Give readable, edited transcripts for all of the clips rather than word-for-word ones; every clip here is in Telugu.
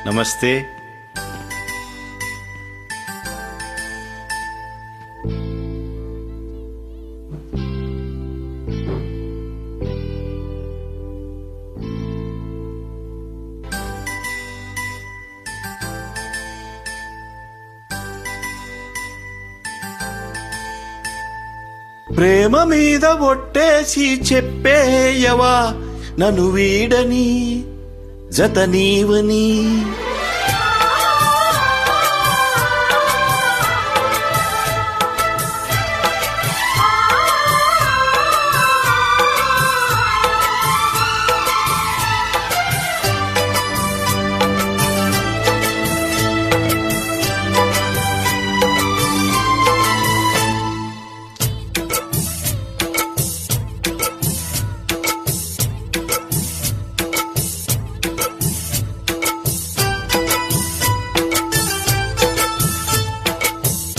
నమస్తే. ప్రేమ మీద ఒట్టేసి చెప్పేయవా నన్ను వీడని జత నీవని.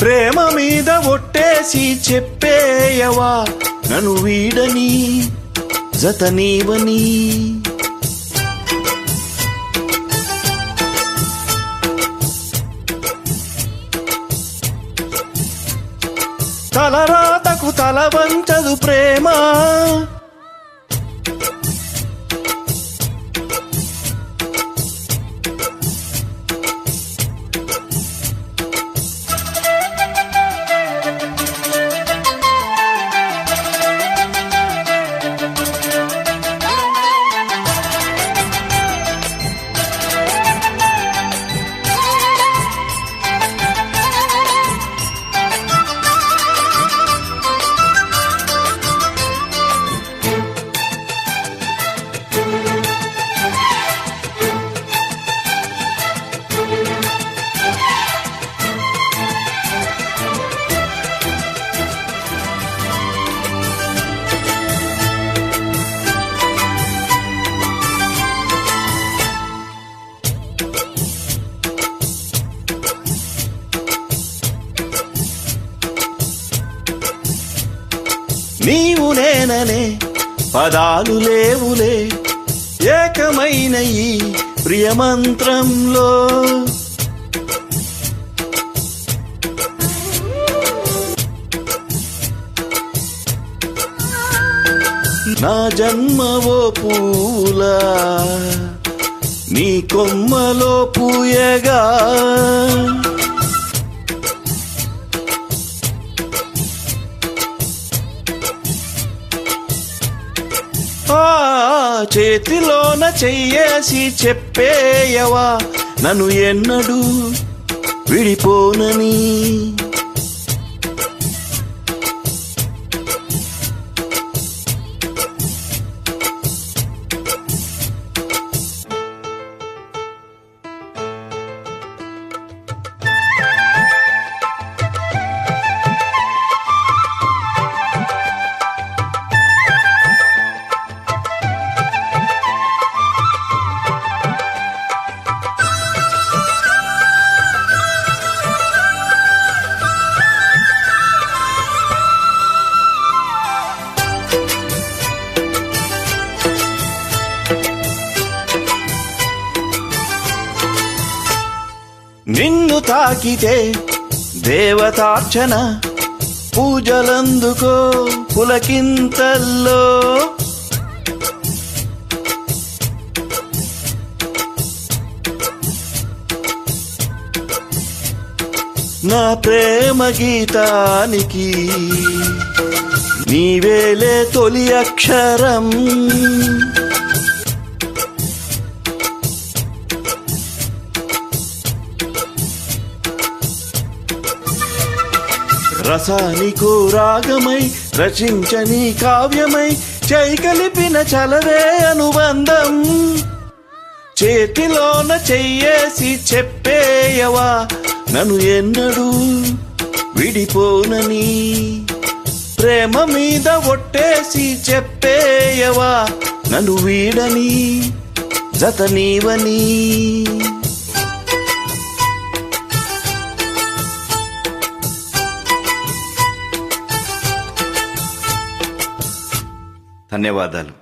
ప్రేమ మీద ఒట్టేసి చెప్పేయవా నన్ను వీడని జత నీవని. తలరాతకు తల వంచదు ప్రేమ, నీవు నేననే పదాలు లేవులే ఏకమైన ఈ ప్రియమంత్రంలో. నా జన్మవో పూలా నీ కొమ్మలో పూయగా, చేతిలోన చెయ్యేసి చెప్పేయవా నన్ను ఎన్నడూ విడిపోనని. నిన్ను తాకితే దేవతార్చన పూజలందుకో పులకింతల్లో. నా ప్రేమ గీతానికి నీవేలే తొలి అక్షరం. రసానికో రాగమై రచించని కావ్యమై చై కలిపిన చలవే అనుబంధం. చేతిలోన చెయ్యేసి చెప్పేయవా నన్ను ఎన్నడూ విడిపోనని. ప్రేమ మీద ఒట్టేసి చెప్పేయవా నన్ను వీడని జత నీవని. ధన్యవాదాలు.